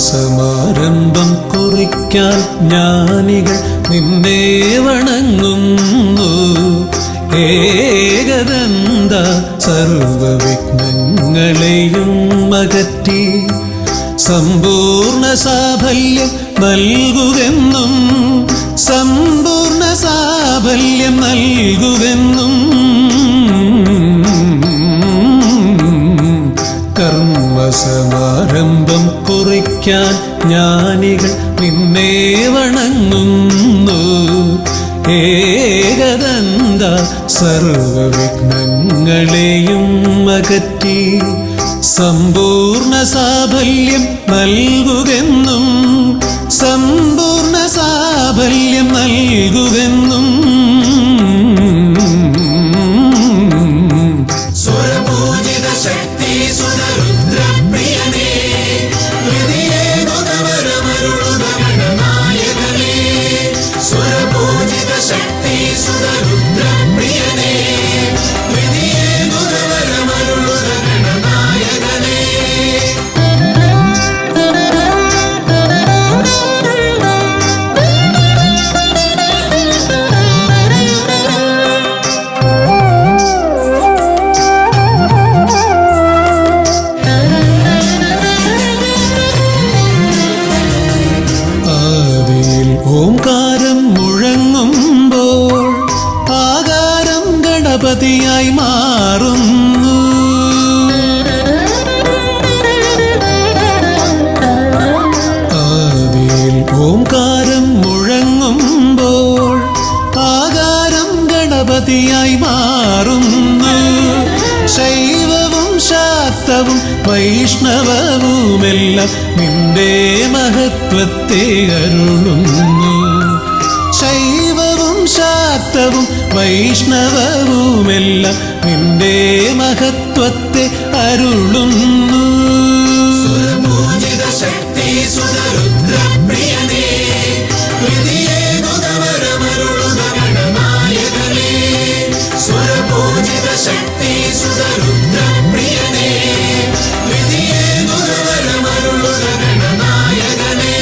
സമാരംഭം കുറിക്കാൻ ജ്ഞാനികൾ നിന്നെ വണങ്ങുന്നു. ഏകദന്ത സർവവിഘ്നങ്ങളെയും അകറ്റി സമ്പൂർണ്ണ സാഫല്യം നൽകുകെന്നും സമ്പൂർണ്ണ സാഫല്യം നൽകുകെന്നും കർമ്മസമാരംഭം കുറിക്കാൻ ജ്ഞാനികൾ നിന്നെ വണങ്ങുന്നു. ഏകദന്ത സർവവിഘ്നങ്ങളെയും അകറ്റി സമ്പൂർണ്ണ സാഫല്യം നൽകുകെന്നും സമ്പൂർണ്ണ സാഫല്യം നൽകുകെന്നും ഓംകാരം മുഴങ്ങുമ്പോൾ ആകാരം ഗണപതിയായി മാറുന്നു. ആദിയിൽ ഓംകാരം മുഴങ്ങുമ്പോൾ ആകാരം ഗണപതിയായി മാറുന്നു. ശൈവവും ശാക്തവും വൈഷ്ണവവുമെല്ലാം നിന്റെ മഹത്വത്തെ അരുളുന്നു. ശൈവവും ശാക്തവും വൈഷ്ണവവുമെല്ലാം നിന്റെ മഹത്വത്തെ അരുളുന്നു. ശക്തി സുതരുദ്രപ്രിയനേ സ്വരപൂജിത ശക്തി സുതരുദ്രപ്രിയനേ ഗണനായകനേ.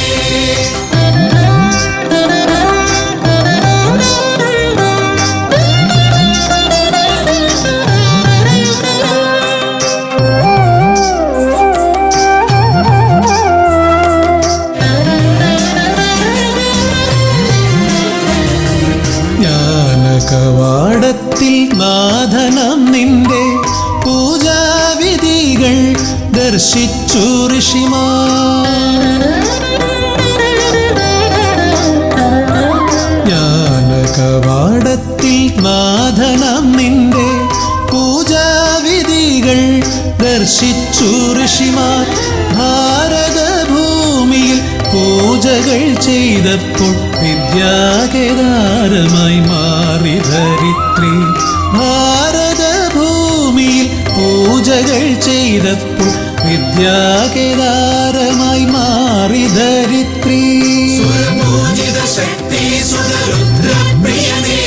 ജ്ഞാനകവാടത്തിൽ നാഥനം നിന്റെ പൂജാവിധികൾ ദർശിച്ചു ഋഷിമാർ. ജ്ഞാനകവാടത്തിൽ നാഥനം നിന്റെ പൂജാവിധികൾ ദർശിച്ചു ഋഷിമാർ. ഭാരതഭൂമിയിൽ പൂജകൾ ചെയ്തപ്പോൾ വിദ്യാകേദാരമായി മാറി ധരിത്രി. ഭാരതഭൂമിയിൽ പൂജകൾ ചെയ്തപ്പോൾ വിദ്യാകേദാരമായി മാറി ധരിത്രി. സ്വരപൂജിത ശക്തി സുതരുദ്രപ്രിയനേ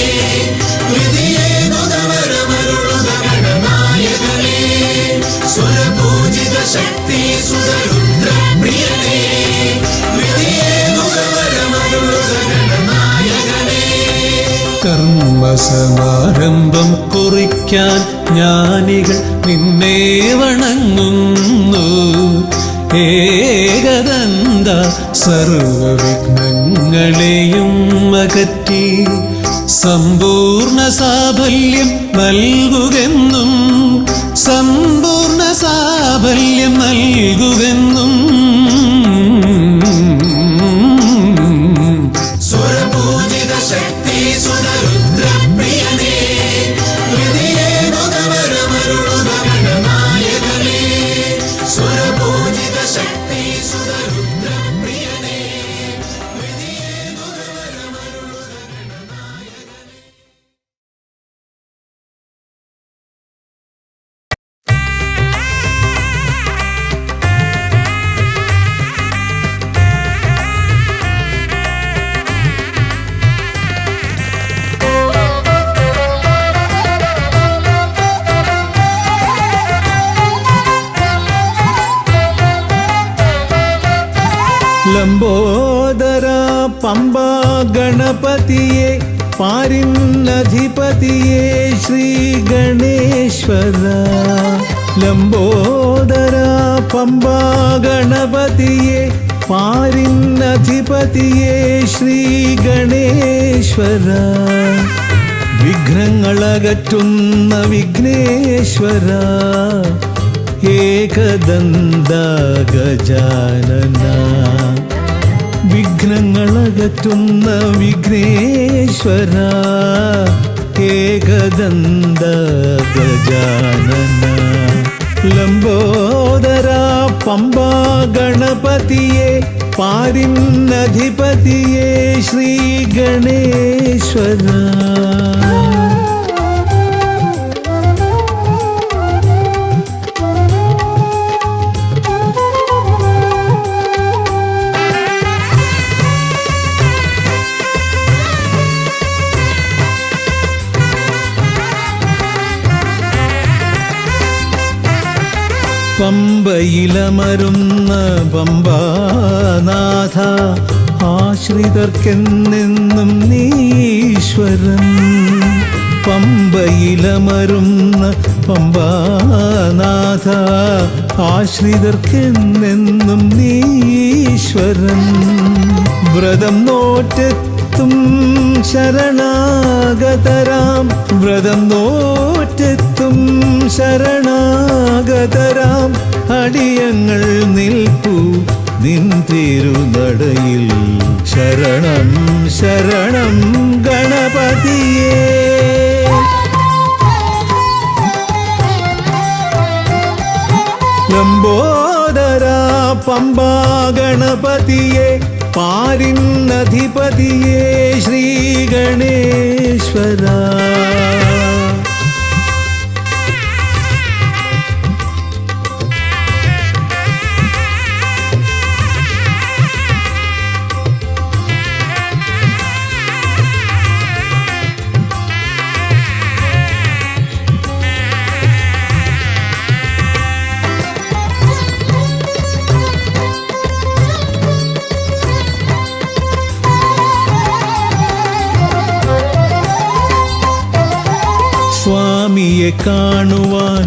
ഗണനായകനേ. സ്വരപൂജിത ശക്തി സുതരുദ്രപ്രിയനേ കർമ്മസമാരംഭം കുറിക്കാൻ ജ്ഞാനികൾ നിന്നെ വണങ്ങുന്നു. ഏകദന്ത സർവവിഘ്നങ്ങളെയും അകറ്റി സമ്പൂർണ്ണ സാഫല്യം നൽകുകെന്നും സമ്പൂർണ്ണ സാഫല്യം നൽകുകെന്നും സ്വരപൂജിത ശക്തി സുതരുദ്രപ്രിയനേ ലംബോദര പമ്പാ ഗണപതിയെ പാരിന്നധിപതിയെ ശ്രീ ഗണേശ്വര. ലംബോദര പമ്പാ ഗണപതിയെ പാരിന്നധിപതിയെ ശ്രീ ഗണേശ്വര. വിഘ്നങ്ങളകറ്റുന്ന വിഘ്നേശ്വര ഏകദന്ത ഗജാനന. വിഘ്നങ്ങളകറ്റുന്ന വിഘ്നേശ്വര ഏകദന്ത ഗജാനന. ലംബോദര പമ്പാ ഗണപതിയെ പാരിന്നധിപതിയെ ശ്രീ ഗണേശ്വര. പമ്പയിലമരുന്ന പമ്പാനാഥ ആശ്രിതർക്കെന്നെന്നും നീശ്വരൻ. പമ്പയിലമരുന്ന പമ്പാനാഥ ആശ്രിതർക്കെന്നെന്നും നീശ്വരൻ. വ്രതം നോറ്റെത്തും ശരണാഗതരാം വ്രതം നോറ്റെത്തും ശരണാഗതരാം അടിയങ്ങൾ നിൽപ്പു നിൻ തിരുനടയിൽ. ശരണം ശരണം ഗണപതിയേ. ലംബോദര പമ്പാ ഗണപതിയെ പാരിന്നധിപതിയെ ശ്രീ ഗണേശ്വര. സ്വാമിയെ കാണുവാൻ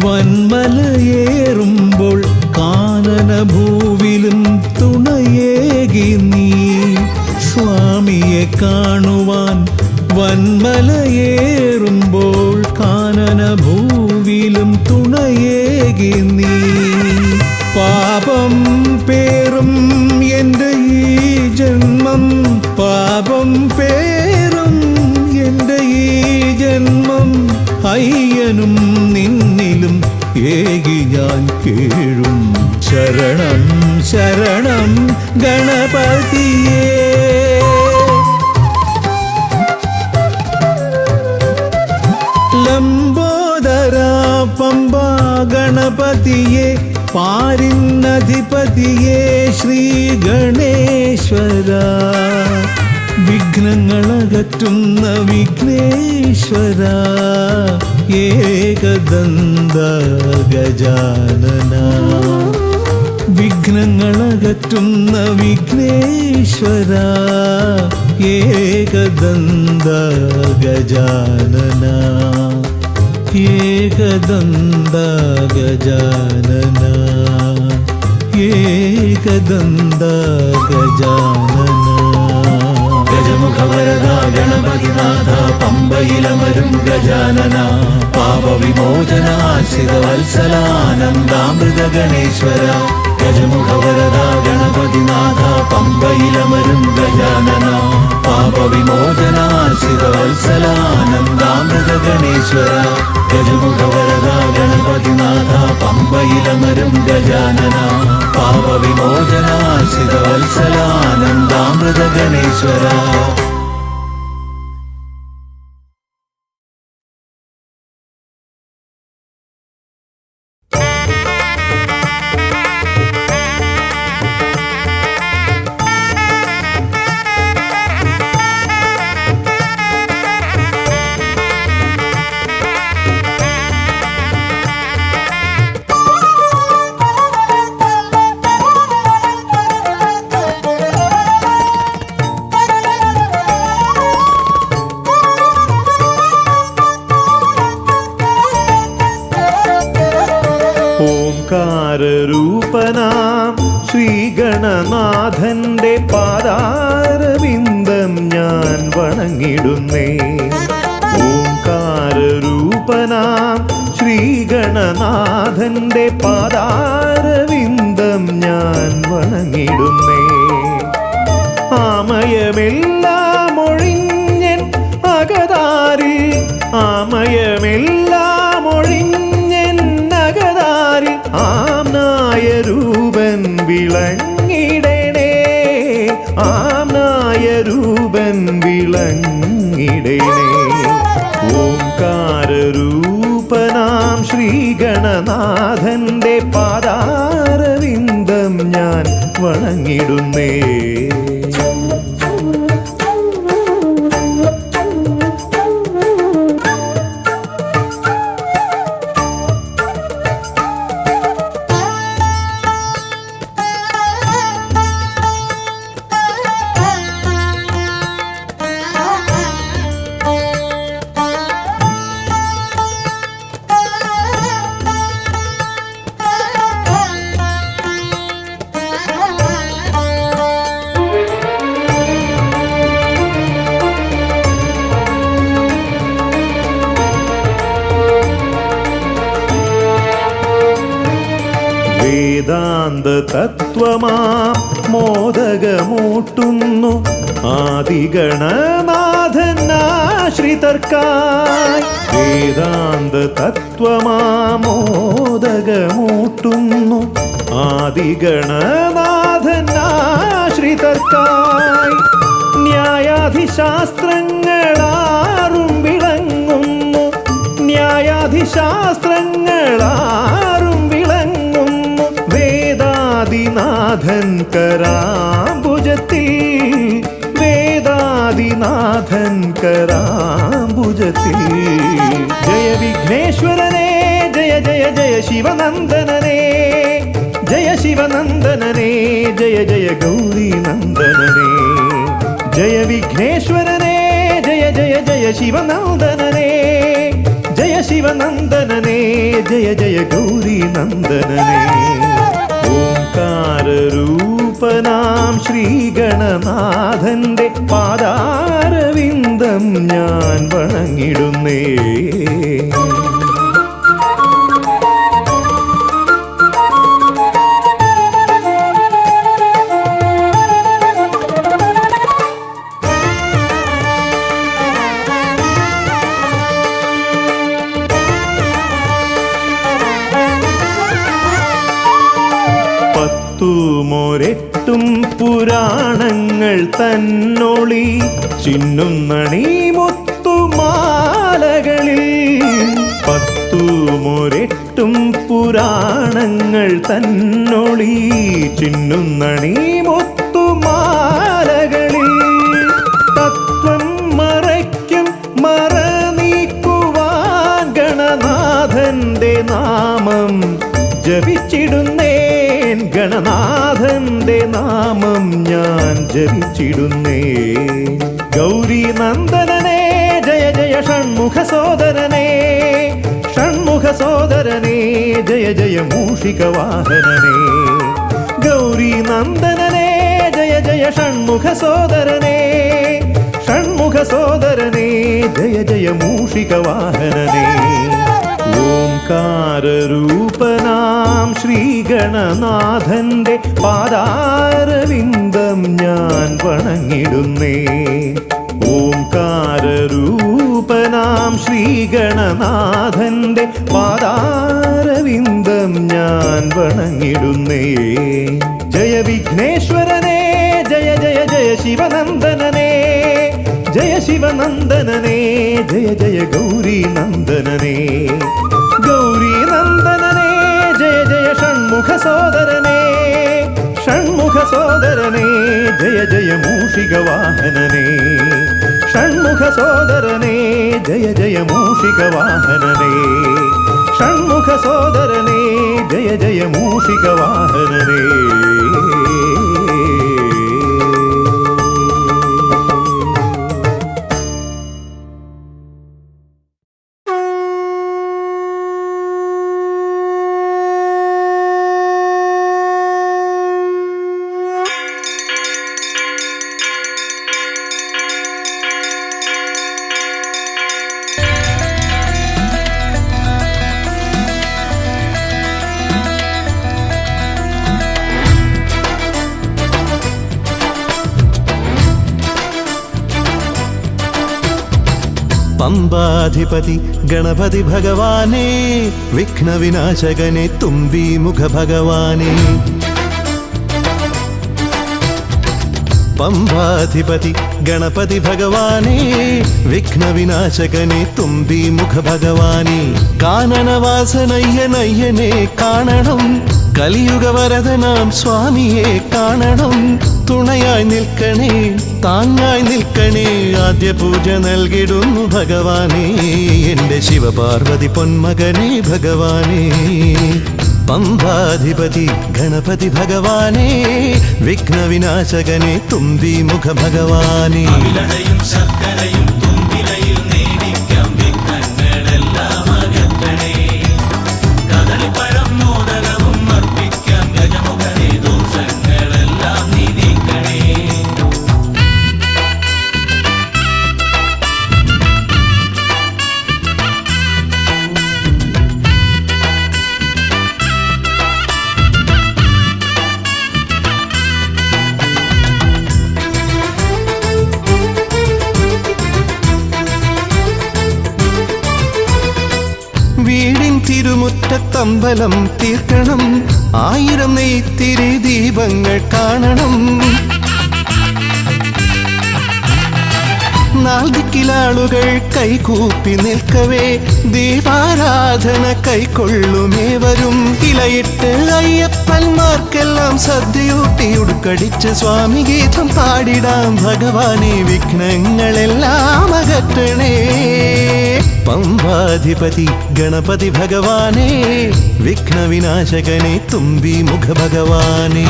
വന്മലയേറുമ്പോൾ കാനനഭൂവിലും തുണയേകി നീ. സ്വാമിയെ കാണുവാൻ വന്മലയേറുമ്പോൾ കാനനഭൂവിലും തുണയേകി നീ. പാപം പേറും എൻ്റെ ഈ ജന്മം പാപം പേറും എൻ്റെ ഈ ജന്മം അയ്യനും നിന്നിലും ഏകി ഞാൻ കേഴും. ശരണം ശരണം ഗണപതിയേ. ലംബോദര പമ്പാ ഗണപതിയെ പാരിന്നധിപതിയെ ശ്രീ ഗണേശ്വര. വിഘ്നങ്ങളകറ്റുന്ന വിഘ്നേശ്വര ഏകദന്ത ഗജാനന. വിഘ്നങ്ങളകറ്റുന്ന വിഘ്നേശ്വര ഏകദന്ത ഗജാനന. ഏകദന്ത ഗജാനന ഏകദന്ത ഗജാനന. ഗജമുഖവരദ ഗണപതിനാഥ പമ്പയിലമരും ഗജാനന. പാപവിമോചന ആശ്രിതവത്സലാനന്ദാമൃത ഗണേശ്വര. ഗജമുഖവരദ ഗണപതിനാഥ പമ്പയിലമരും ഗജാനന. പാപവിമോചന ആശ്രിതവത്സലാനന്ദാമൃത ഗണേശ്വര. ഗജമുഖവരദ ഗണപതിനാഥ പമ്പയിലമരും ഗജാനന. പാപവിമോചന ആശ്രിതവത്സലാനന്ദാമൃത ഗണേശ്വര. ഓംകാരരൂപനാം ശ്രീഗണനാഥന്റെ പാദാരവിന്ദം ഞാൻ വണങ്ങിടുന്നേ. ഓംകാരരൂപനാം ശ്രീഗണനാഥന്റെ പാദാരവിന്ദം ഞാൻ വണങ്ങിടുന്നേ. ആമയമെല്ലാം ഒഴിഞ്ഞൻ അകതാരിൽ, ആമയമെല്ലാം ഒഴിഞ്ഞൻ അകതാരിൽ ആംനായ രൂപൻ വിളങ്ങിടണേ, ആംനായ രൂപൻ വിളങ്ങിടണേ. ഓംകാരരൂപനാം ശ്രീഗണനാഥന്റെ പാദാരവിന്ദം ഞാൻ വണങ്ങിടുന്നേ. വേദാന്ത തത്വമാം മോദകമൂട്ടുന്നു ആദിഗണനാഥനാശ്രിതർക്കായി. വേദാന്ത തത്വമാം മോദകമൂട്ടുന്നു ആദിഗണനാഥനാശ്രിതർക്കായി. ന്യായാധിശാസ്ത്രങ്ങളാറും വിളങ്ങുന്നു, ന്യായാധിശാസ്ത്രങ്ങളാറും വിളങ്ങുന്നു വേദാദിനാഥൻ കരാംബുജത്തിൽ, വേദാദിനാഥൻ കരാംബുജത്തിൽ. ജയ വിഘ്നേശ്വരനേ ജയ ജയ ജയ ശിവനന്ദനനേ, ജയ ശിവനന്ദനനേ ജയ ജയ ഗൗരീനന്ദനനേ. ജയ വിഘ്നേശ്വരനേ ജയ ജയ ജയ ശിവനന്ദനനേ, ജയ ശിവനന്ദനനേ ജയ ജയ ഗൗരീനന്ദനനേ. ഓംകാരരൂപനാം ശ്രീഗണനാഥന്റെ പാദാരവിന്ദം ഞാൻ വണങ്ങിടുന്നേ. പത്തുമൊരെട്ടും പുരാണങ്ങൾ തന്നൊളി ചിന്നുന്നണി മുത്തുമാലകളിൽ. പത്തുമൊരെട്ടും പുരാണങ്ങൾ തന്നൊളി ചിന്നുന്നണി മുത്തുമാലകളിൽ. തത്വം മറയ്ക്കും മറ നീക്കുവാൻ ഗണനാഥന്റെ നാമം ജപിച്ചിടുന്നേൻ, ഗണനാഥന്റെ നാമം ഞാൻ ജപിച്ചിടുന്നേൻ. ഗൗരീനന്ദനനേ ജയ ജയ ഷൺമുഖ സോദരനേ, ഷൺമുഖ സോദരനേ ജയ ജയ മൂഷിക വാഹനനേ. ഗൗരീനന്ദനനേ ജയ ജയ ഷൺമുഖ സോദരനേ, ഷൺമുഖ സോദരനേ ജയ ജയ മൂഷിക വാഹനനേ. ഓംകാരരൂപനാം ശ്രീഗണനാഥന്റെ പാദാരവിന്ദം ഞാൻ വണങ്ങിടുന്നേ. ഓംകാരരൂപനാം ശ്രീഗണനാഥന്റെ പാദാരവിന്ദം ഞാൻ വണങ്ങിടുന്നേ. ജയ വിഘ്നേശ്വരനേ ജയ ജയ ജയ ശിവനന്ദനനേ, ജയ ശിവനന്ദനനേ ജയ ജയ ഗൗരീനന്ദനനേ. ഗൗരീനന്ദനനേ ജയ ജയ ഷൺമുഖ സോദരനേ, ഷൺമുഖ സോദരനേ ജയ ജയ മൂഷിക വാഹനനേ. ഷൺമുഖ സോദരനേ ജയ ജയ മൂഷിക വാഹനനേ, ഷൺമുഖ സോദരനേ ജയ ജയ മൂഷിക വാഹനനേ. പമ്പാധിപതി ഗണപതി ഭഗവാനേ വിഘ്നവിനാശകനെ തുമ്പി മുഖ ഭഗവാനേ പമ്പാധിപതി ഗണപതി ഭഗവാനേ വിഘ്നവിനാശകനെ തുമ്പി മുഖ ഭഗവാനേ കാനനവാസനയ്യനയ്യനെ കാണണം കലിയുഗവരദനാം സ്വാമിയെ കാണണം തുണയായി നിൽക്കണേ താങ്ങായി നിൽക്കണേ ആദ്യ പൂജ നൽകിടുന്നു ഭഗവാനേ എൻ്റെ ശിവപാർവതി പൊന്മകനേ ഭഗവാനേ പമ്പാധിപതി ഗണപതി ഭഗവാനേ വിഘ്നവിനാശകനെ തുമ്പി മുഖ ഭഗവാനേ ശർക്കരയും തുമ്പിലയിൽ നേടിക്കാം വിഘ്നങ്ങളെല്ലാം അകറ്റണേ കദളിപ്പഴം മോദകവും അർപ്പിക്കാം ഗജമുഖനെ ദോഷങ്ങളെല്ലാം നീ നീക്കണേ വീടിൻ തിരുമുറ്റത്തമ്പലം തീർക്കണം 1000 നെയ്ത്തിരി ദീപങ്ങൾ കാണണം നാൽദിക്കിലാളുകൾ കൈകൂപ്പി നിൽക്കവേ ദീപാരാധന കൈക്കൊള്ളുമേവരും ഇലയിട്ട് അയ്യപ്പന്മാർക്കെല്ലാം സദ്യയൂട്ടി ഉടുക്കടിച്ച് സ്വാമി ഗീതം പാടിടാം ഭഗവാനെ വിഘ്നങ്ങളെല്ലാം അകറ്റണേ പമ്പാധിപതി ഗണപതി ഭഗവാനേ വിഘ്നവിനാശകനെ തുമ്പി മുഖ ഭഗവാനേ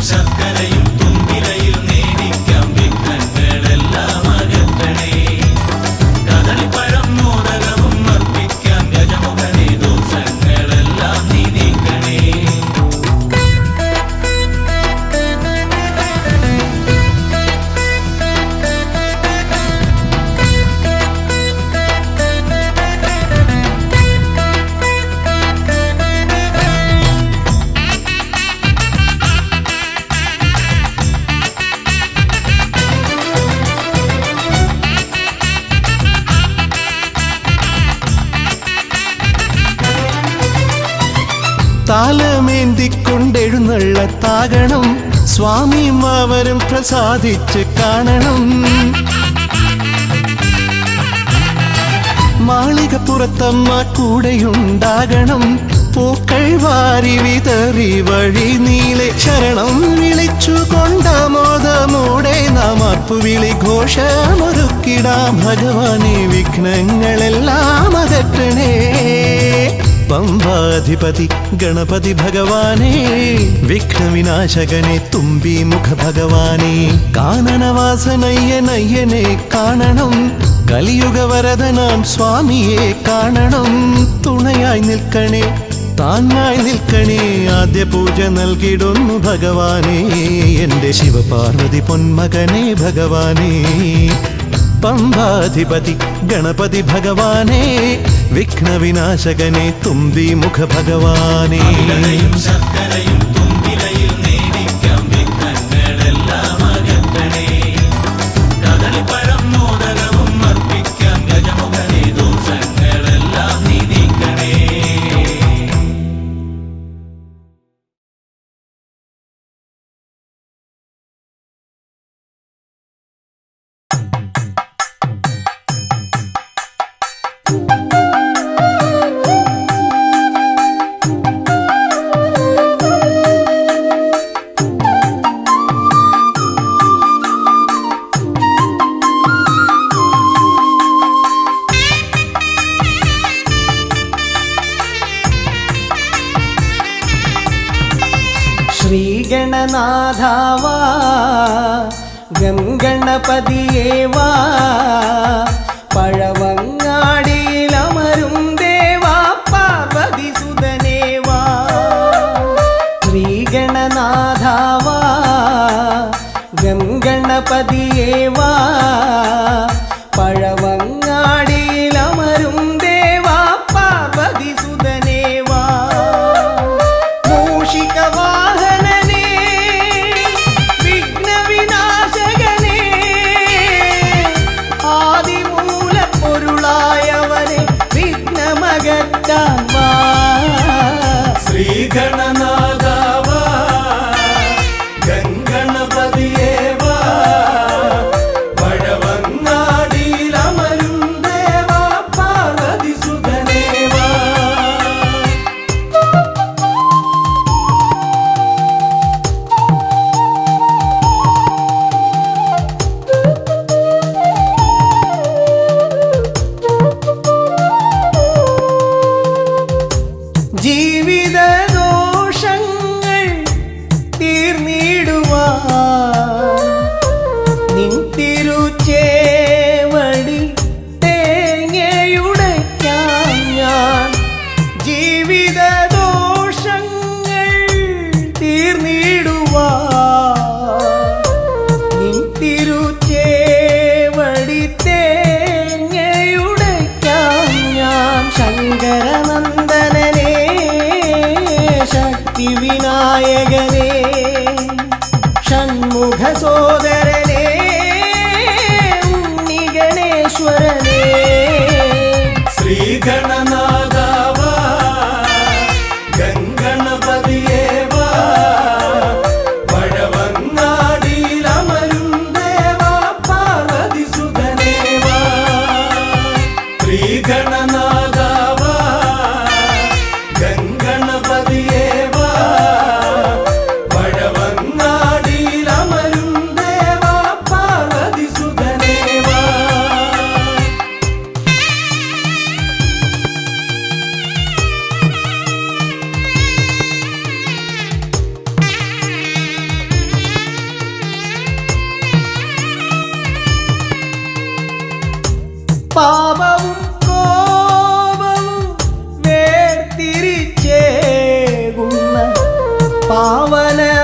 ശർക്കരയും തുമ്പിലയിൽ നേടിക്കാം വിഘ്നങ്ങളെല്ലാം അകറ്റണേ കദളിപ്പഴം മോദകവും അർപ്പിക്കാം ഗജമുഖനെ ദോഷങ്ങളെല്ലാം നീ നീക്കണേ താലമേന്തിക്കൊണ്ടെഴുന്നള്ളത്താകണം സ്വാമിയും അവരും പ്രസാദിച്ച് കാണണം മാളികപ്പുറത്തമ്മ കൂടെയുണ്ടാകണം പൂക്കൾ വാരി വിതറി വഴി നീളെ ശരണം വിളിച്ചു കൊണ്ടാമോദമോടെ നാം അർപ്പുവിളി ഘോഷമൊരുക്കിടാം ഭഗവാനെ വിഘ്നങ്ങളെല്ലാം അകറ്റണേ പമ്പാധിപതി ഗണപതി ഭഗവാനേ വിഘ്നവിനാശകനെ തുമ്പി മുഖ ഭഗവാനേ കാനനവാസനയ്യനയ്യനെ കാണണം കലിയുഗവരദനാം സ്വാമിയെ കാണണം തുണയായി നിൽക്കണേ താങ്ങായി നിൽക്കണേ ആദ്യ പൂജ നൽകിടുന്നു ഭഗവാനേ എൻ്റെ ശിവപാർവതി പൊന്മകനേ ഭഗവാനേ പമ്പാധിപതി ഗണപതി ഭഗവാനേ വിഘ്നവിനാശകനെ തുമ്പി മുഖ ഭഗവാനേ ശർക്കരയും തുമ്പിലയിൽ നേടിക്കാം വിഘ്നങ്ങളെല്ലാം അകറ്റണേ കദളിപ്പഴം മോദകവും അർപ്പിക്കാം ഗജമുഖനെ ദോഷങ്ങളെല്ലാം നീ നീക്കണേ ശ്രീഗണനാഥാവാ ഗംഗണപതിയേവാ പഴവങ്ങാടിയിലമരും ദേവാ പാർവതി സുതനേവാ ശ്രീഗണനാഥാവാ ഗംഗണപതിയേവാ പഴവങ്ങാടിയിലമരും ദേവാ പാർവതി സുതനേവാ മൂഷികവാഹനനേ വിഘ്നവിനാശകനേ ആദിമു പൊരുളായവനെ വിഘ്നമകറ്റാൻ വാ. ശ്രീഗണനാഥാവാ ഗംഗണപതിയേവാ പഴവങ്ങാടിയിലമരും ദേവാ പാർവതിസുതനേവാ. ജീവിത ദോഷങ്ങൾ തീർന്നിടുവാൻ നിൻ തിരുച്ചേവടി തേങ്ങയുടയ്ക്കാൻ ഞാൻ. ജീവിത ദോഷങ്ങൾ തീർന്നിടുവാൻ നിൻ തിരുച്ചേവടി തേങ്ങയുടയ്ക്കാൻ ഞാൻ. ശങ്കരനന്ദനനേ ശക്തി വിനായകനേ ഷൺമുഖ സോദരനേ ഉണ്ണിഗണേശ്വരനേ. ശ്രീഗണനാഥാവാ ഗംഗണപതിയേവാ പഴവങ്ങാടിയിലമരും ദേവാ പാർവതിസുതനേവാ. ശ്രീഗണനാഥാവാ ഗംഗണപതിയേവാ പഴവങ്ങാടിയിലമരും ദേവാ പാർവതിസുതനേവാ. പാപവും കോപവും വേർതിരിച്ചേകുന്ന പാവനമൂർത്തിയാം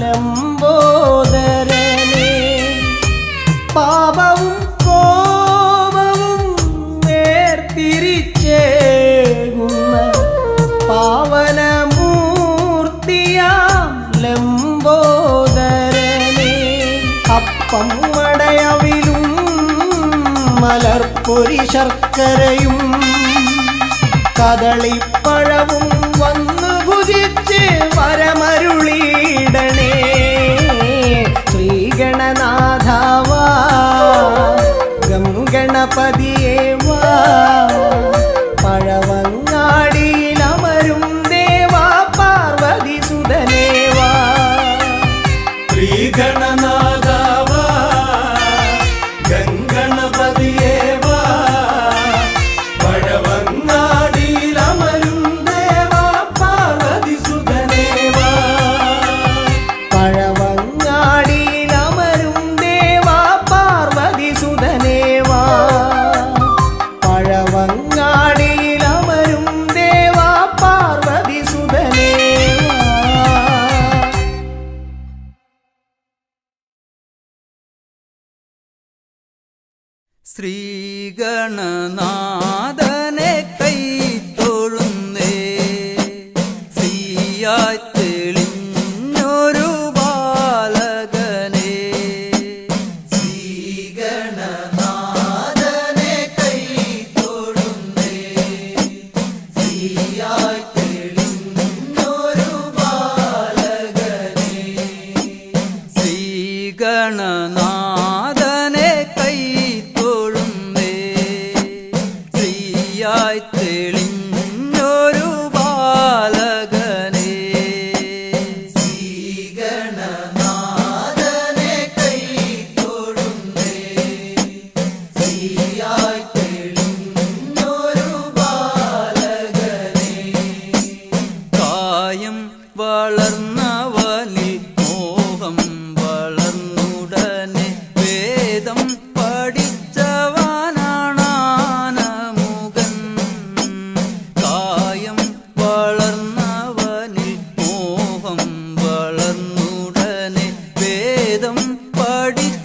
ലംബോദരനേ. പാപവും കോപവും വേർതിരിച്ചേകുന്ന പാവനമൂർത്തിയാം ലംബോദരനേ. അപ്പം മടയവിലും മലർപ്പൊരി ശർക്കരയും കദളിപ്പഴവും വന്നു ഭുജിച്ച് വരമരുളിയിടണേ. ശ്രീഗണനാഥാവാ ഗംഗണപതിയേവാ പഴവങ്ങാടിയിലമരും ദേവാ പാർവതിസുതനേവാ. ശ്രീഗണനാഥാവാ ഗംഗണപതിയേവാ പഴവങ്ങാടിയിലമരും ദേവാ പാർവതിസുതനേവാ. പഴവങ്ങാടിയിലമരും ദേവാ പാർവതിസുതനേവാ. പഴവങ്ങാടിയിലമരും ദേവാ പാർവതിസുതനേവാ. ശ്രീഗണനാഥനെ കൈത്തൊഴുന്നേ ശ്രീയായി തെളിഞ്ഞൊരു ബാലകനെ. ശ്രീഗണനാഥനെ കൈത്തൊഴുന്നേ ശ്രീയായി തെളിഞ്ഞൊരു ബാലകനെ. ശ്രീഗണനാഥനെ കൈത്തൊഴുന്നേ ശ്രീയായി തെളിഞ്ഞൊരു ബാലകനെ. ശ്രീഗണനാഥനെ കൈത്തൊഴുന്നേ ശ്രീയായി തെളിഞ്ഞൊരു ബാലകനെ. കായം വളർന്നവനിൽ മോഹം വളർന്നുടനെ വേദം പഠിച്ചവനാണാനമുകൻ. കായം വളർന്നവനിൽ മോഹം വളർന്നുടനെ വേദം പഠിച്ചവനാണാനമുകൻ.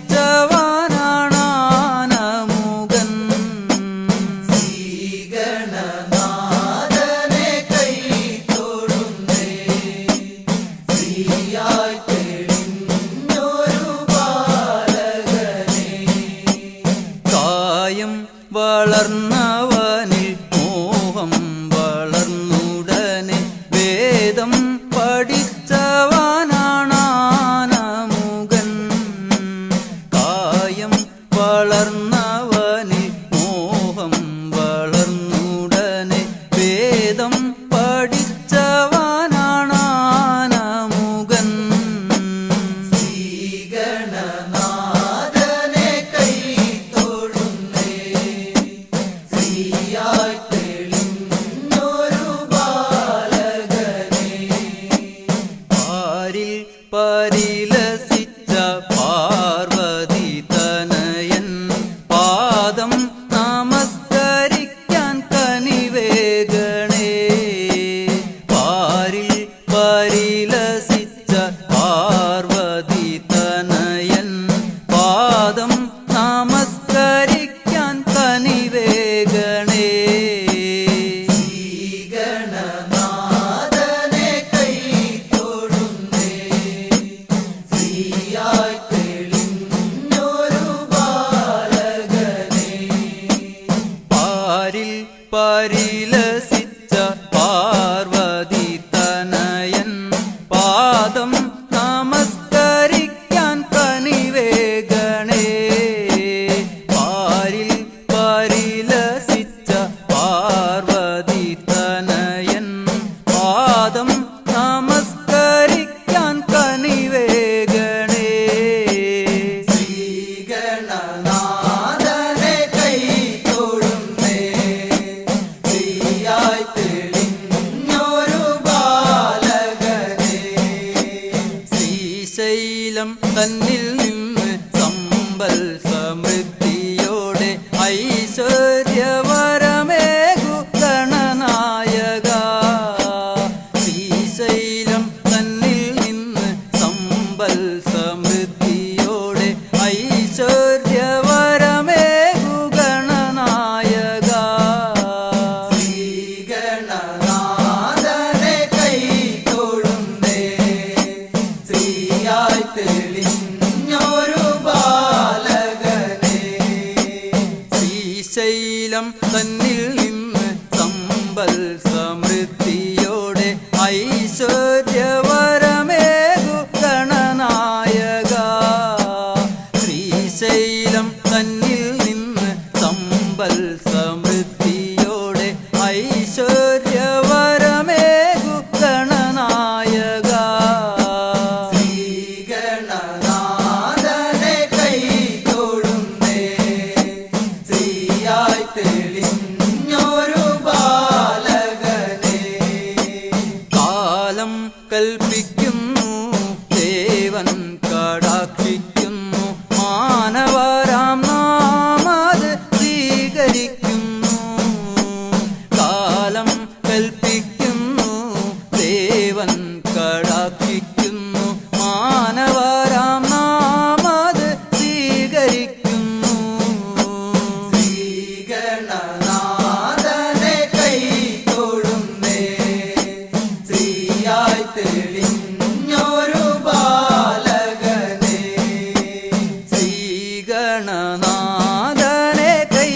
ശ്രീഗണനാഥനെ കൈത്തൊഴുന്നേ ശ്രീയായി തെളിഞ്ഞൊരു ബാലകനെ. വളർന്നവനിൽ മോഹം വളർന്നുടനെ വേദം പഠിച്ചവനാണാനമുകൻ കായം വളർന്നവനിൽ മോഹം വളർന്നുടനെ വേദം പഠിച്ചവനാണാനമുകൻ ശ്രീഗണനാഥനെ കൈ തൊഴുന്നേ ശ്രീയായി തെളിഞ്ഞൊരു ബാലകനെ പാരിൽ പരിലസിച്ച പാർവതി തനയൻ പാദം നമസ്കരിക്കാൻ കനിവേഗണേ പാരിൽ പരിലസിച്ച പാർവതി തനയൻ പാദം നമസ്കരിക്കാൻ കനിവേഗണേ ശ്രീഗണനാഥനെ കൈ തൊഴുന്നേ ശ്രീയായി തെളിഞ്ഞൊരു ബാലകനെ പാരിൽ പരിലസിച്ച പാർവതി തനയൻ പാദം നമസ്കരിക്കാൻ കനിവേഗണേ പാരിൽ പരിലസിച്ച പാർവതി തനയൻ പാദം നമസ്കരിക്കാൻ കനിവേഗണേ ശ്രീഗണനാഥനെ കൈ തൊഴുന്നേ ശ്രീയായി തെളിഞ്ഞൊരു ബാലകനെ ശ്രീശൈലം തന്നിൽ നിന്ന് സമ്പൽ സമൃദ്ധിയോടെ ഐശ്വര്യവരമേകു ഗണനായക ശ്രീശൈലം തന്നിൽ നിന്ന് സമ്പൽ സമൃദ്ധിയോടെ ഐശ്വര്യവരമേകു ഗണനായക ശ്രീഗണനാഥനെ കൈ തൊഴുന്നേ ശ്രീയായി തെളിഞ്ഞൊരു ബാലകനെ ശ്രീശൈലം തന്നിൽ നിന്ന് സമ്പൽ സമൃദ്ധിയോടെ ഐശ്വര്യവരമേകു ഗണനായക ശ്രീശൈലം തന്നിൽ നിന്ന് സമ്പൽ സമൃദ്ധിയോടെ ഐശ്വര്യവരമേകു ഗണനായക ശ്രീഗണനാഥനെ കൈ തൊഴുന്നേ ശ്രീയായി തെളിഞ്ഞൊരു ബാലകനെ കാലം കൽപ്പിക്കുന്നു ദേവൻ കടാക്ഷിക്കുന്നു മാനവരാം നാമത് സ്വീകരിക്കുന്നു കാലം കൽപ്പിക്കുന്നു ദേവൻ കടാക്ഷിക്കുന്നു മാനവരാം നാമത് സ്വീകരിക്കുന്നു ശ്രീഗണനാഥനെ കൈ തൊഴുന്നേ ശ്രീയായി തെളിഞ്ഞൊരു ബാലകനെ ശ്രീഗണനാഥനെ കൈ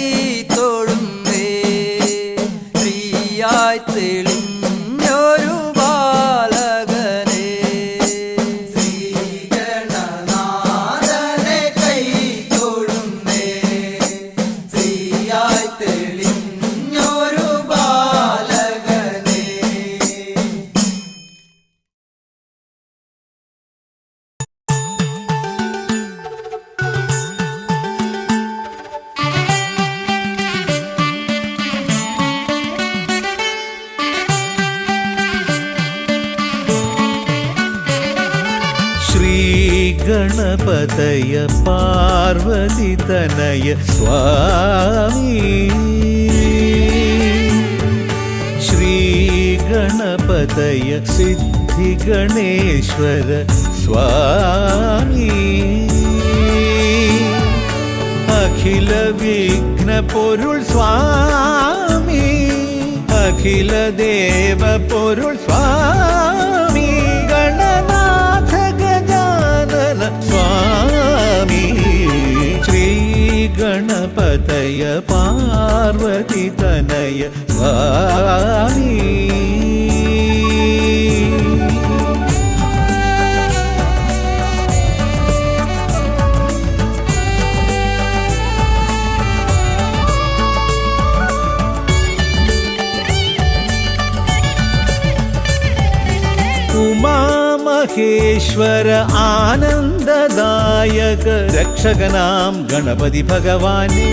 തൊഴുന്നേ ശ്രീയായി തെളിഞ്ഞൊരു ബാലകനെ ശ്രീഗണനാഥനെ കൈ തൊഴുന്നേ ശ്രീയായി തെളിഞ്ഞൊരു ബാലകനെ ശ്രീഗണപതയ പാർവതി തനയ സ്വാമി ശ്രീഗണപതയ സിദ്ധിഗണേശ്വര സ്വാമി അഖില വിഘ്ന പൊരുൾ സ്വാമി അഖില ദേവ പൊരുൾ സ്വാമി ഗണനാഥ ഗജാനന സ്വാമി ശ്രീ ഗണപതയ പാർവതി തനയ സ്വാമി ഉമാമഹേശ്വര ആനന്ദദായക രക്ഷകനാം ഗണപതി ഭഗവാനേ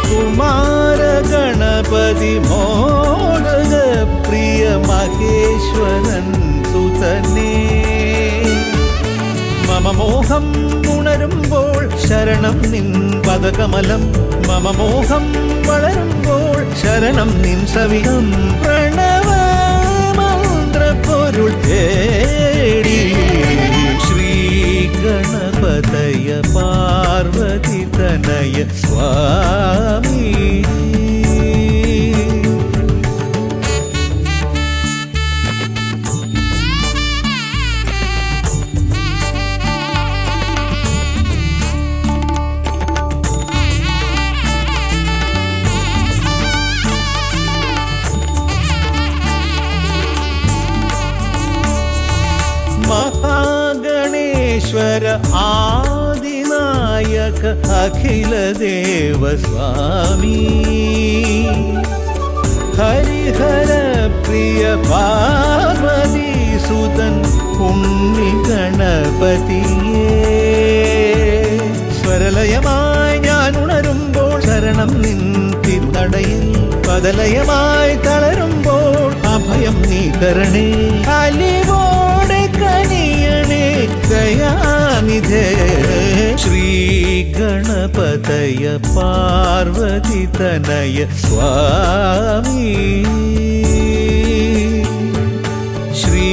കുമാര ഗണപതി മോദക പ്രിയ മഹേശ്വരൻ സുതനേ മമ മോഹം ഉണരുമ്പോൾ ശരണം നിൻ പദകമലം മമ മോഹം വളരുമ്പോൾ ശരണം നിൻ സവിധം പ്രണവ പൊരുൾ തേടി ശ്രീ ഗണപതയ പാർവതി തനയ സ്വാമി മഹാഗണേശ്വര ആദിനായക അഖില ദേവ സ്വാമി ഹരിഹര പ്രിയ പാർവതി സുതൻ ഉണ്ണി ഗണപതിയേ സ്വരലയമായി ഞാൻ ഉണരുമ്പോൾ ശരണം നിൻ തിരുനടയിൽ പദലയമായി തളരുമ്പോൾ അഭയം നീ തരണേ അലിവോടെ കനിയണേ ദയാനിധേ ശ്രീ ഗണപതയ പാർവതി തനയ സ്വാമി ശ്രീ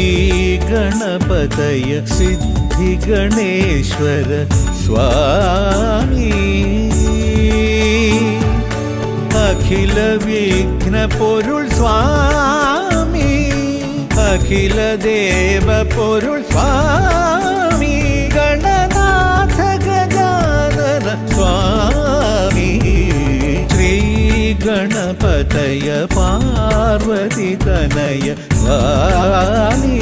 ഗണപതയ സിദ്ധി ഗണേശ്വര സ്വാമി അഖില വിഘ്ന പൊരുൾ സ്വാമി അഖില ദേവ പൊരുൾ സ്വാമി ഗണനാഥ ഗജാനന സ്വാമി ശ്രീ ഗണപതയ പാർവതി തനയ സ്വാമി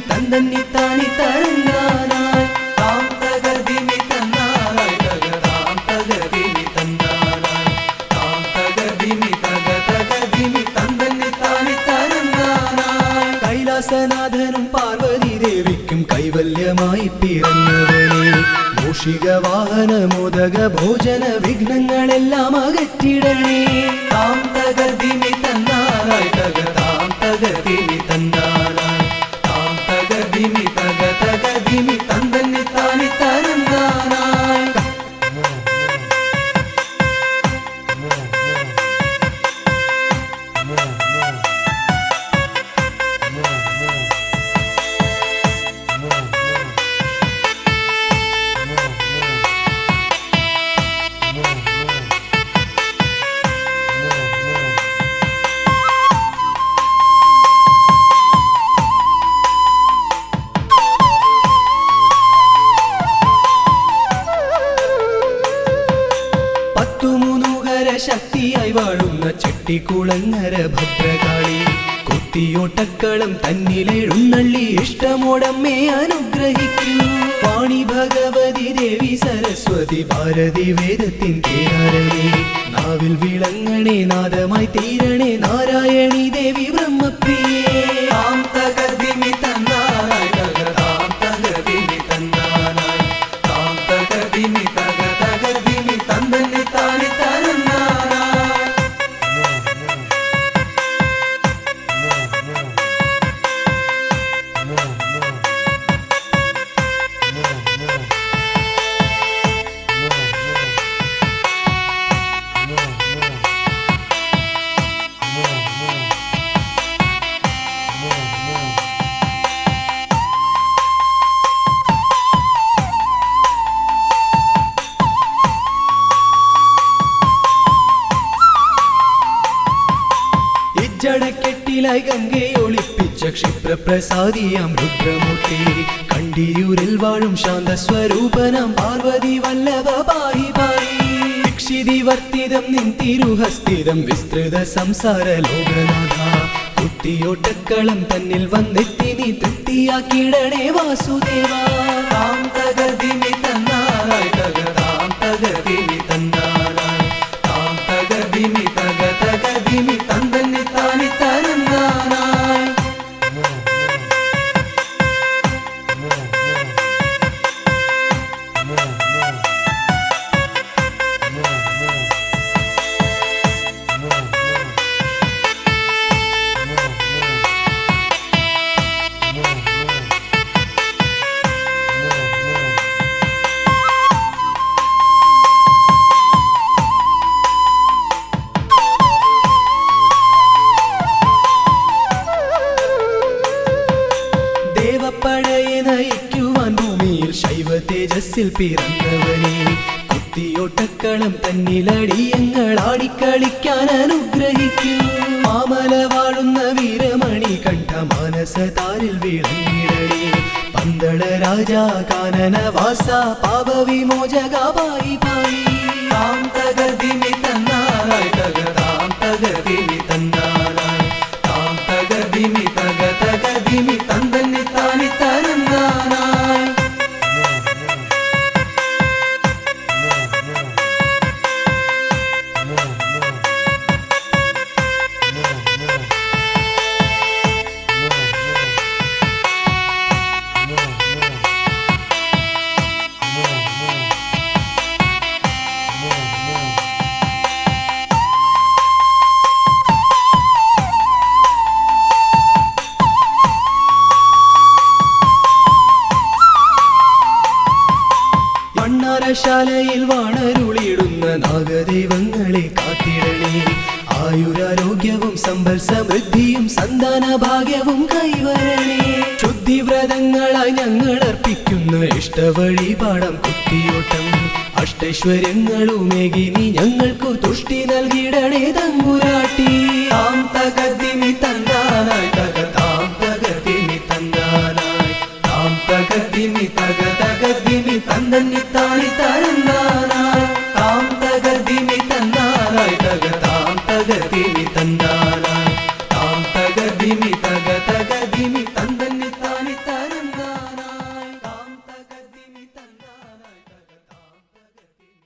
തന്നി താണി തരങ്ങാനായി താം തകർദിമി തന്നാനായി തകതാം തകർദിമി തന്നാനായി താം തകർദിമി തകതകർദിമി തന്നി താണി തരങ്ങാനായി കൈലാസനാഥനും പാർവതി ദേവിക്കും കൈവല്യമായി പിറന്നവനെ മൂഷിക വാഹന മോദക ഭോജന വിഘ്നങ്ങളെല്ലാം അകറ്റിടണേ താം തകർദിമി തന്നാനായി തകതാം തകർദിമി തന്നാനായി താം തകർദിമി തകതകർദിമി തന്നി താണി തരങ്ങാനായി ശക്തിയായി വാഴുന്ന ചെട്ടിക്കുളങ്ങര ഭദ്രകാളി കുത്തിയോട്ടക്കളം തന്നിലെഴുന്നള്ളി ഇഷ്ടമോടമ്മേ അനുഗ്രഹിക്കൂ വാണി ഭഗവതി ദേവി സരസ്വതി ഭാരതി വേദത്തിൻ കേരളേ നാവിൽ വിളങ്ങണേ നാദമായി തീരണേ നാരായണി ദേവി ബ്രഹ്മപ്രിയേ താം തകർദിമി തന്നാനായി തകതാം തകർദിമി തന്നാനായി താം തകർദിമി തകതകർദിമി തന്നി താണി ജടക്കെട്ടിലായി ഗംഗയെ ഒളിപ്പിച്ച ക്ഷിപ്രപ്രസാദിയാം രുദ്രമൂർത്തി കണ്ടിയൂരിൽ വാഴും ശാന്തസ്വരൂപനാം പാർവതി വല്ലഭ പാഹി പാഹി ദീക്ഷിതിവർത്തിതം നിൻ തിരുഹസ്തിതം വിസ്തൃത സംസാര ലോകനാഥ കുത്തിയോട്ടക്കളം തന്നിൽ വന്നെത്തി നീ തൃപ്തിയാക്കിടണേ വാസുദേവ താം തകതിമി തന്നാനായി തകതാം തകതിമി തന്നാനായി താം തകതിമി തകതിമി തന്തന്നി താനി തരന്നാനായി ദേവപ്പടയെ നയിക്കുവാൻ ഭൂമിയിൽ ശൈവ തേജസ്സിൽ പിറന്നവനെ കുത്തിയോട്ടക്കളം തന്നിലടിയങ്ങൾ ആടിക്കളിക്കാൻ അനുഗ്രഹിക്കൂ മാമല വാഴുന്ന വീരമണി കണ്ഠ മാനസതാരിൽ വിളങ്ങിടണേ പന്തള രാജാ കാനന വാസ പാപവിമോചക പായി പായി താം തകതിമി തന്നാനായി തകതാം തകതിമി തന്നാനായി താം തകതിമി തകതിമി തന്തന്നി താനി തരന്നാനായി ശാലയിൽ വാണരുളിയിടുന്ന നാഗദൈവങ്ങളെ കാത്തിടണേ ആയുരാരോഗ്യവും സമ്പൽ സമൃദ്ധിയും സന്താന ഭാഗ്യവും കൈവരണേ ശുദ്ധിവ്രതങ്ങളായി ഞങ്ങൾ അർപ്പിക്കുന്ന ഇഷ്ടവഴിപാടം കുത്തിയോട്ടം അഷ്ടൈശ്വര്യങ്ങളുമേകി നീ ഞങ്ങൾക്കു തുഷ്ടി നൽകിടണേ തമ്പുരാട്ടി താം തകതിമി തന്നാനായി തകതാം തകതിമി തന്നാനായി താം തകതിമി തകതിമി തന്തന്നി താനി തരന്നാനായി താം തകതിമി തന്നാനായി തകതാം തകതിമി തന്നാനായി താം തകതിമി തന്തന്നി താനി തരന്നാനായി താം തകതിമി തന്നാനായി തകതാം തകതിമി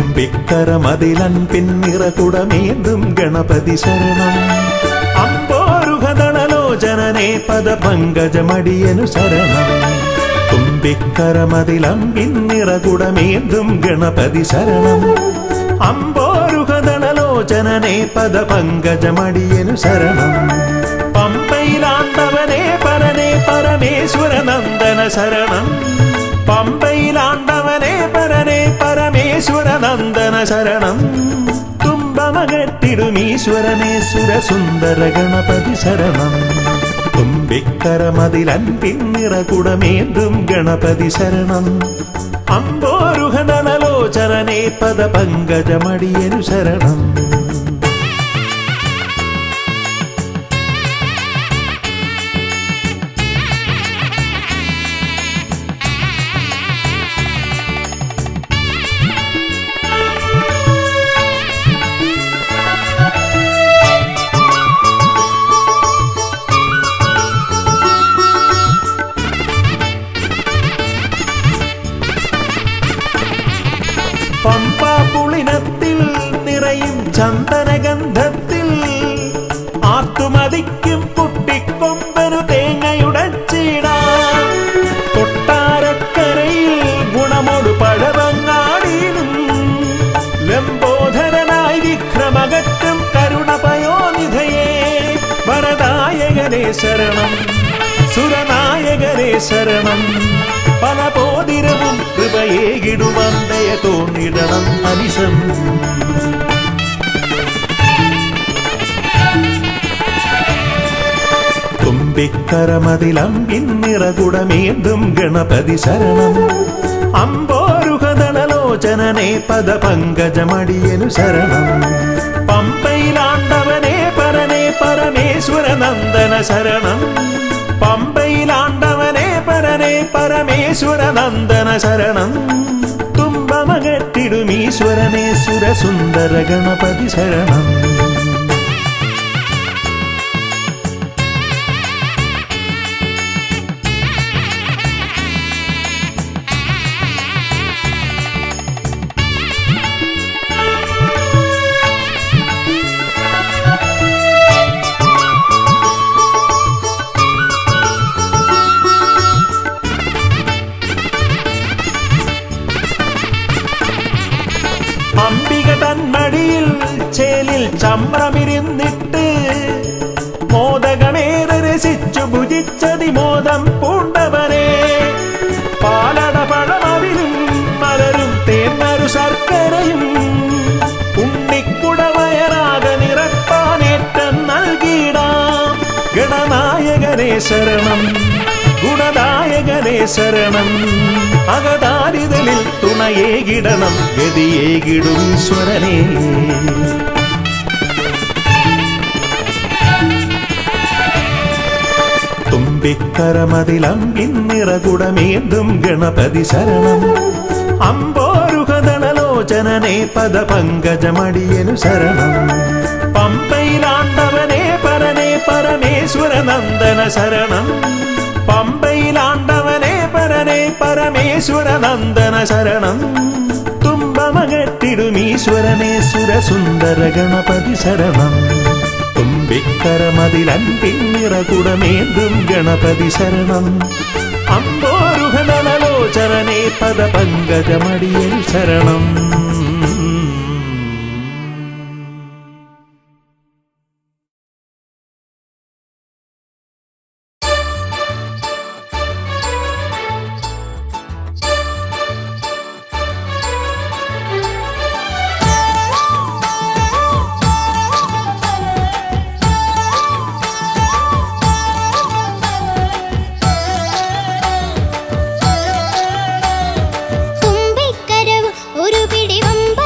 തുമ്പിക്കരമതിലൻ പിന്നിറകുടമേന്തും ഗണപതി ശരണം അമ്പോരുഹദളലോചനനേ പദപങ്കജമടിയനു ശരണം തുമ്പിക്കരമതിലം പിന്നിറകുടമേന്തും ഗണപതി ശരണം അമ്പോരുഹദളലോചനനേ പദപങ്കജമടിയനു ശരണം പമ്പയിലാണ്ടവനേ പരനേ പരമേശ്വര നന്ദന ശരണം പമ്പയിലാണ്ടവനേ പരനേ പരമേശ്വര നന്ദന ശരണം തുമ്പമകട്ടിടുമീശ്വരനേ സുരസുന്ദര ഗണപതി ശരണം തുമ്പിക്കരമതിലൻ പിന്നിറകുടമേന്തും ഗണപതി ശരണം അമ്പോരുഹദളലോചനനേ പദപങ്കജമടിയനു ശരണം പമ്പാപുളിനത്തിൽ നിറയും ചന്ദനഗന്ധത്തിൽ ആർത്തുമതിക്കും കുട്ടിക്കൊമ്പനു തേങ്ങയുടച്ചിടാം കൊട്ടാരക്കരയിൽ ഗുണമൊടു പഴവങ്ങാടിയിലും ശരണം സുരനായകരെ ശരണം പല പോതിരവും കൃപയേകിടുവന്തയ തോന്നിടണം അനിശം തുമ്പിക്കരമതിലമ്പിന്നിറകുടമേന്തും ഗണപതി ശരണം അമ്പോരുഹദളലോചനനെ പദപങ്കജമടിയനു ശരണം പമ്പയിലാണ്ടവനെ പരനെ പരമേശ്വര നന്ദന ശരണം പമ്പയിലാണ്ടവനെ പരനെ പരമേശ്വര നന്ദന ശരണം തുമ്പമകറ്റിടുമീശ്വരനെ സുരസുന്ദര ഗണപതി ശരണം അംബിക തന്മടിയിൽ ചേലിൽ ചമ്രമിരുന്നിട്ട് മോദകമേറെ രസിച്ചു ഭുജിച്ചതിമോദം പൂണ്ടവനെ പാലട പഴമവിലും മലരും തേന്മരു ശർക്കരയും ഉണ്ണിക്കുടവയറാക നിറപ്പാനേറ്റം നൽകിയിടാം ഗണനായകനെ ശരണം ഗുണദായകനെ ശരണം അകതാരിതലിൽ തുണയേകിടണം ഗതിയേകിടും ഈശ്വരനെ തുമ്പിക്കരമതിലമ്പിന്നിറകുടമേന്തും ഗണപതി ശരണം അമ്പോരുഹദളലോചനനെ പദപങ്കജമടിയനു ശരണം പമ്പയിലാണ്ടവനെ പരനെ പരമേശ്വര നന്ദന ശരണം പമ്പയിലാണ്ടവനെ പരനെ പരമേശ്വര നന്ദന ശരണം തുമ്പമകറ്റിടുമീശ്വരനെ സുരസുന്ദര ഗണപതി ശരണം തുമ്പിക്കരമതിലൻപിന്നിറകുടമേന്തും ഗണപതി ശരണം അമ്പോരുഹദളലോചനനെ പദപങ്കജമടിയൻ ശരണം തുമ്പിക്കരവ് ഒരു പിടി വമ്പ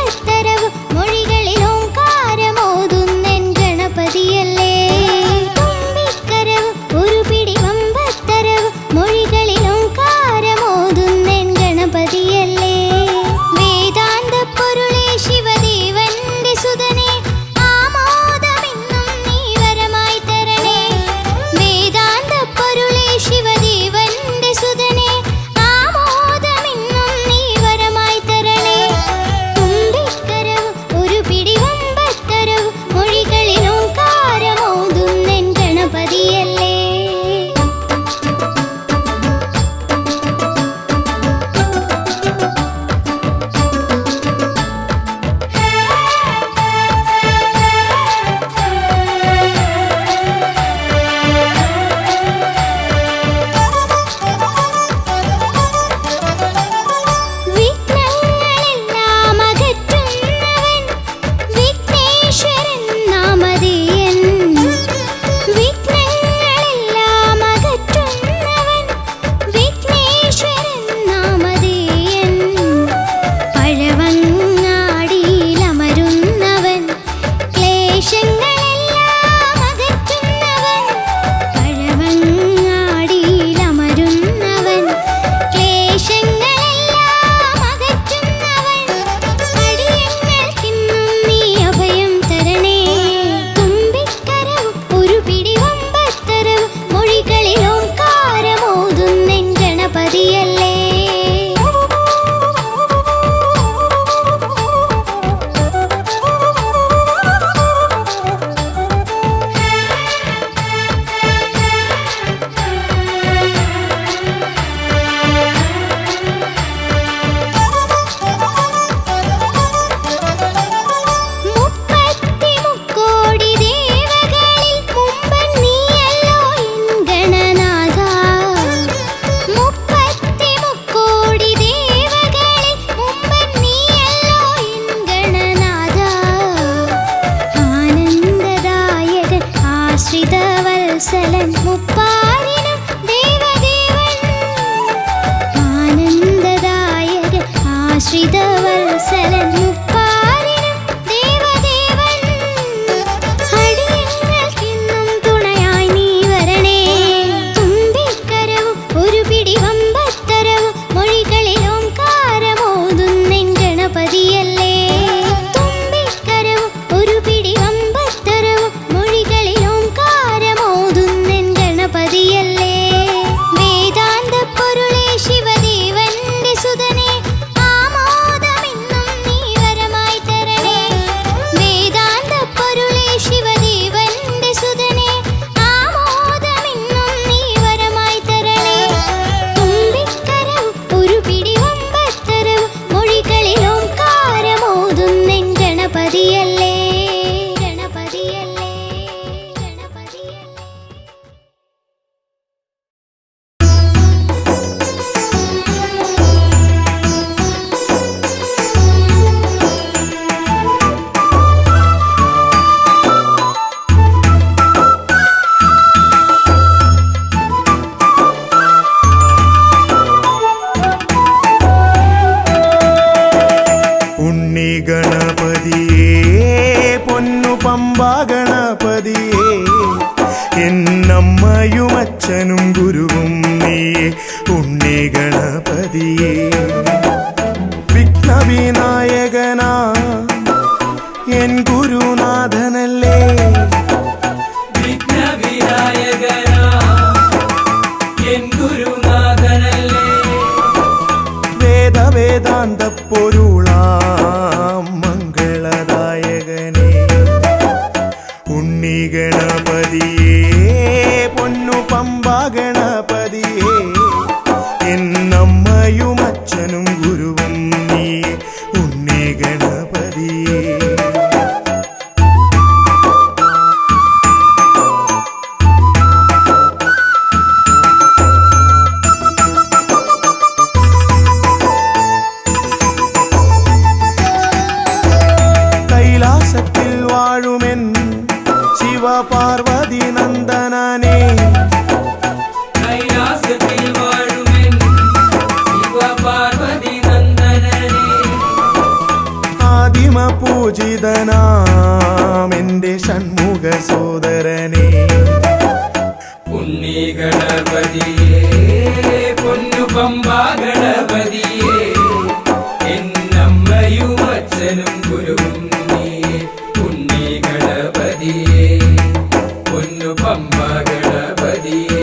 ആശ്രിതവത്സലൻ മുപ്പാരിനും ദേവദേവൻ അടിയങ്ങൾക്കെന്നും തുണയായി നീ വരണേ. തുമ്പിക്കരവും ഒരു പിടി വമ്പത്തരവും മൊഴികളിൽ ഓംകാരമോതുന്നെൻ ഗണപതിയല്ലേ. തുമ്പിക്കരവും ഒരു പിടി വമ്പത്തരവും മൊഴികളിൽ ഓംകാരമോതുന്നെൻ ഗണപതിയല്ലേ. വേദാന്ത പൊരുളേ ശിവദേവന്റെ സുതനേ ആമോദമിന്നും നീ വരമായി തരണേ. വേദാന്ത പൊരുളേ ശിവദേവന്റെ സുതനേ ആമോദമിന്നും നീ വരമായി തരണേ. തുമ്പിക്കരവും ഒരു പിടി വമ്പത്തരവും മൊഴികളിൽ ഓംകാരമോതുന്നെൻ ഗണപതിയല്ലേ. ഗണപതിയല്ലേ ഗണപതിയല്ലേ. ഉണ്ണി ഗണപതിയേ പൊന്നു പമ്പാ ഗണപതിയേ എന്നമ്മയും അച്ഛനും ഗുരുവും നീയേ. ഉണ്ണി ഗണപതിയേ വിഘ്നവിനായകനാ എൻ ഗുരുനാഥനല്ലേ. വിഘ്നവിനായകനാ എൻ ഗുരുനാഥനല്ലേ. വേദാന്ത പൊരുളാം മംഗളദായകനേ. ഉണ്ണി ഗണപതിയേ പൊന്നു പമ്പാ ഗണപതിയേ എന്നമ്മയും അച്ഛനും ഗുരുവും നീയേ. ഉണ്ണി ഗണപതിയേ കൈലാസത്തിൽ വാഴുമെൻ ശിവപാർവതി നന്ദനനേ. കൈലാസത്തിൽ വാഴുമെൻ ശിവപാർവതി നന്ദനനേ. ആദിമ പൂജിതനാമെന്റെ ഷൺമുഖ സോദരനേ. ഉണ്ണി ഗണപതിയേ പൊന്നു പമ്പാ ഗണപതിയേ എന്നമ്മയും അച്ഛനും ഗുരുവും നീയേ. ഉണ്ണി ഗണപതിയേ പൊന്നു പമ്പാ ഗണപതിയേ.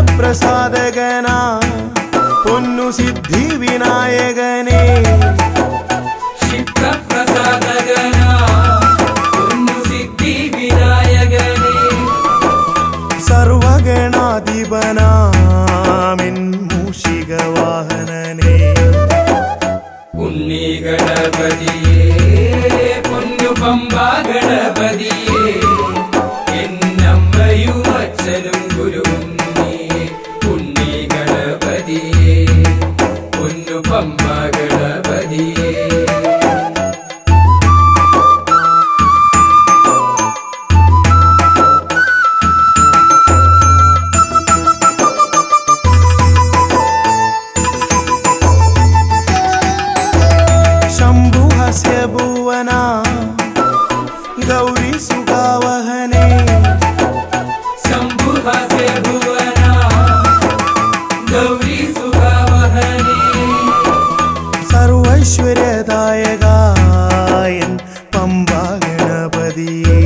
ക്ഷിപ്രപ്രസാദകനാ പൊന്നു സിദ്ധി വിനായകനേ. ക്ഷിപ്രപ്രസാദകനാ പൊന്നു സിദ്ധി വിനായകനേ. സർവഗണാധിപനാമിൻ മൂഷിക വാഹനനേ. ഉണ്ണി ഗണപതിയേ പൊന്നു പമ്പാ ഗണപതിയേ എന്നമ്മയും അച്ഛനും ഗുരുവും നീയേ. ഉണ്ണി ഗണപതിയേ പൊന്നു പമ്പാ ഗണപതിയേ. ശംഭുഹസ്യ ഭുവനാ ഗൗരി സുഖാവഹനേ. ശംഭുഹസ്യ ഭുവനാ ഗൗരി സുഖാവഹനേ. സർവൈശ്വര്യദായകായൻ പമ്പാ ഗണപതിയേ.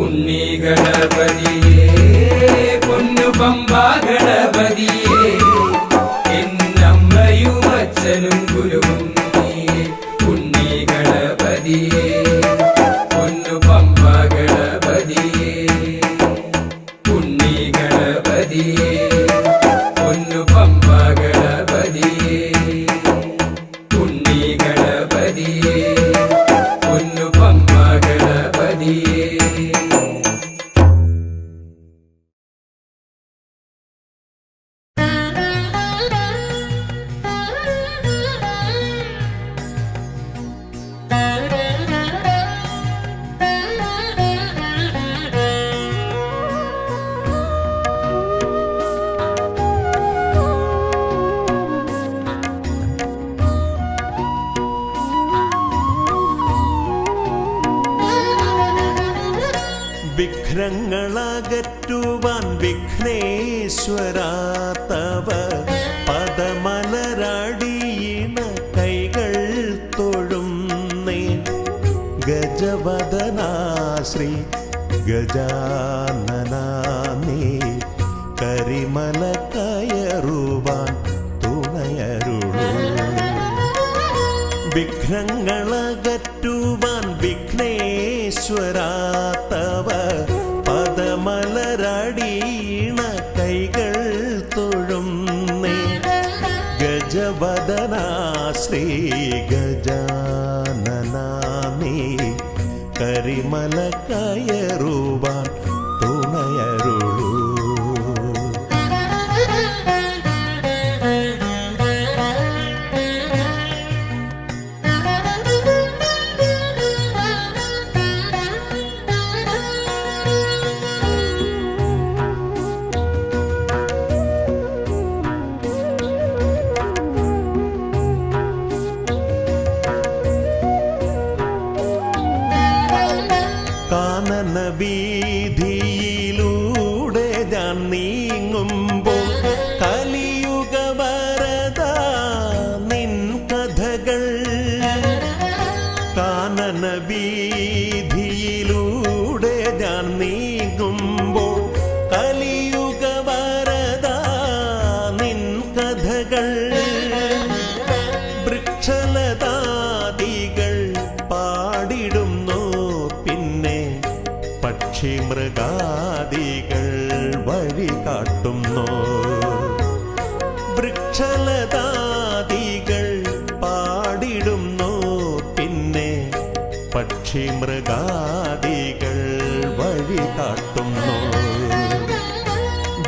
ഉണ്ണി ഗണപതിയേ പൊന്നു പമ്പാ ഗണപതിയേ എന്നമ്മയും അച്ഛനും ഗുരുവും നീയേ. ഉണ്ണി ഗണപതിയേ പൊന്നു പമ്പാ ഗണപതിയേ. ഉണ്ണി ഗണപതിയേ പൊന്നു പമ്പാ ഗണപതിയേ. ഉണ്ണി ഗണപതിയേ പൊന്നു പമ്പാ ഗണപതിയേ. Thank you. വിഘ്നങ്ങളകറ്റുവാൻ വിഘ്നേശ്വരാ തവ പദമലരടിയിണ കൈകൾ തൊഴുന്നേ. ഗജവദനാ ശ്രീ ഗജാനനാ നീ കരിമല കയറുവാൻ തുണയരുളൂ. വിഘ്നങ്ങളകറ്റുവാൻ വിഘ്നേശ്വരാ തവ പദമലരടിയിണ കൈകൾ തൊഴുന്നേ. ഗജവദനാ ശ്രീ ഗജാനനാ നീ കരിമല കയറുവാൻ തുണയരുളൂ. കാനന വീതിയിലൂടെ ഞാൻ നീങ്ങുമ്പോൾ കലിയുഗ വരദ നിൻ കഥകൾ. കാനന വീതിയിലൂടെ ഞാൻ നീങ്ങുമ്പോൾ കലിയുഗ വരദ നിൻ കഥകൾ. വൃക്ഷലതാദികൾ പാടിടുന്നു, പിന്നെ പക്ഷി മൃഗാദികൾ വഴി കാട്ടുന്നു. വൃക്ഷലതാദികൾ പാടിടുന്നു, പിന്നെ പക്ഷി മൃഗാദികൾ വഴി കാട്ടുന്നു.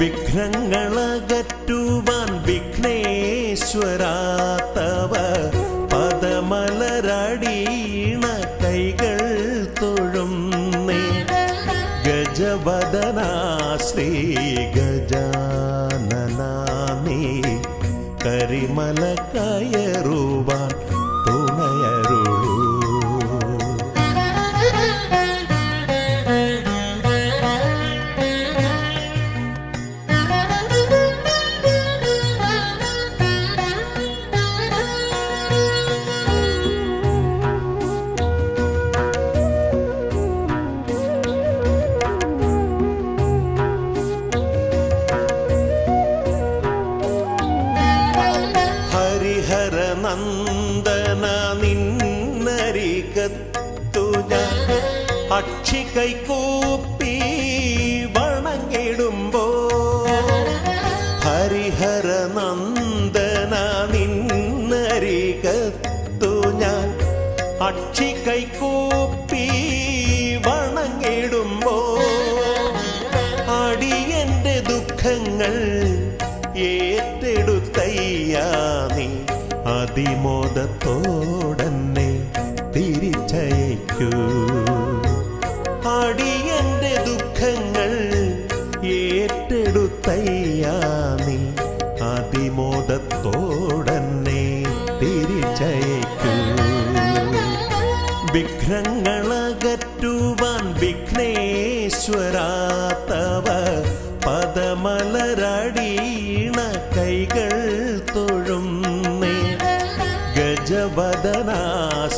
വിഘ്നങ്ങളകറ്റുവാൻ വിഘ്നേശ്വരാ തവ പദമലരടിയിണ കൈകൾ തൊഴുന്നേ. ഗജവദനാ ശ്രീ ഗജാനനാ നീ കരിമല കയറുവാൻ തുണയരുളൂ. ഹരിഹരനന്ദന നിന്നരികത്തു ഞാൻ അക്ഷി കൈകൂപ്പി വണങ്ങിടുമ്പോ. ഹരിഹരനന്ദന നിന്നരികത്തു ഞാൻ അക്ഷി കൈകൂപ്പി വണങ്ങിടുമ്പോ. അടിയന്റെ ദുഃഖങ്ങൾ ഏറ്റെടുത്തയ്യാ നീ അതിമോദത്തോടന്നെ തിരിച്ചയക്കൂ. അടിയന്റെ ദുഃഖങ്ങൾ ഏറ്റെടുത്തയ്യാ നീ അതിമോദത്തോടന്നെ തിരിച്ചയക്കൂ. വിഘ്നങ്ങളകറ്റുവാൻ വിഘ്നേശ്വരാ തവ പദമലരടിയിണ കൈകൾ തൊഴുന്നേ. ഗജവദനാ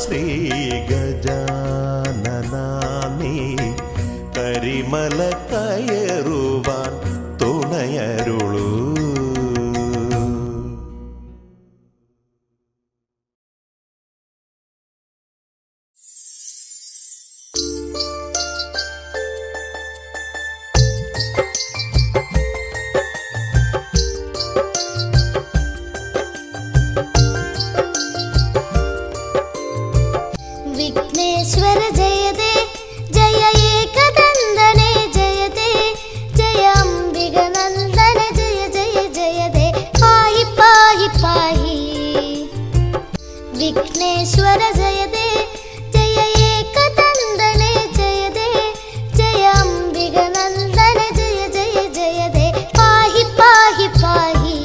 ശ്രീ ഗജാനനാ നീ കരിമല കയറുവാൻ തുണയരുളൂ. विघ्नेश्वर जयते जय एकदन्दने जयते जय अम्बिगनन्दन जय जय जयते पाहि पाहि पाहि. विघ्नेश्वर जयते जय एकदन्दने जयते जय अम्बिगनन्दन जय जय जयते पाहि पाहि पाहि.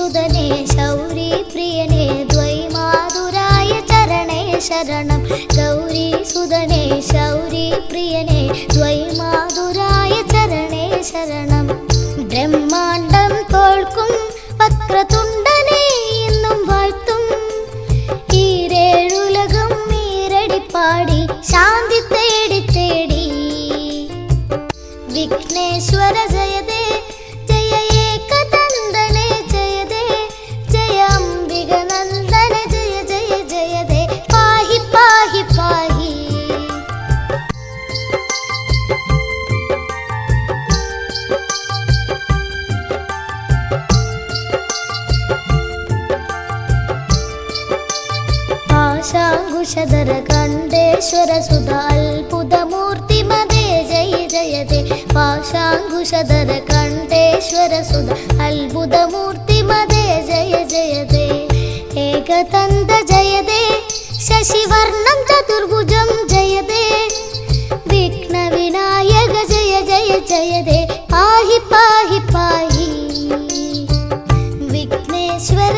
സുതനേ ശൗരി പ്രിയനേ ദ്വൈമാതുരായ ചരണേ ശരണം ഗൗരി സുതനേ ശൗരി പ്രിയനേ ദ്വൈമാതുരായ ചരണേ ശരണം ബ്രഹ്മാണ്ടം തോൽക്കും വക്രതുണ്ടനെ എന്നും വാഴ്ത്തും ഈരേഴുലകം ഈരടിപ്പാടി ശാന്തി തേടി തേടി വിഘ്നേശ്വര ജയദേ ജയ ഏകദന്തനെ ജയദേ ജയ അംബിക നന്ദന ജയ ജയ ജയദേ പാഹി പാഹി പാഹി പാശാങ്കുശധര കണ്ഠേശ്വര സുധ അത്ഭുതമൂർത്തി മദേ ജയ ജയദേ പാശാങ്കുശധര കണ്ഠേശ്വര സുധ അത്ഭുതമൂർത്തി മദേ ജയ ജയദേ ഏകദന്ത ജയദേ ശശിവർണം ചതുർഭുജം ജയദേ വിഘ്നവിനായക ജയ ജയ ജയദേ പാഹി പാഹി പാഹി വിഘ്നേശ്വര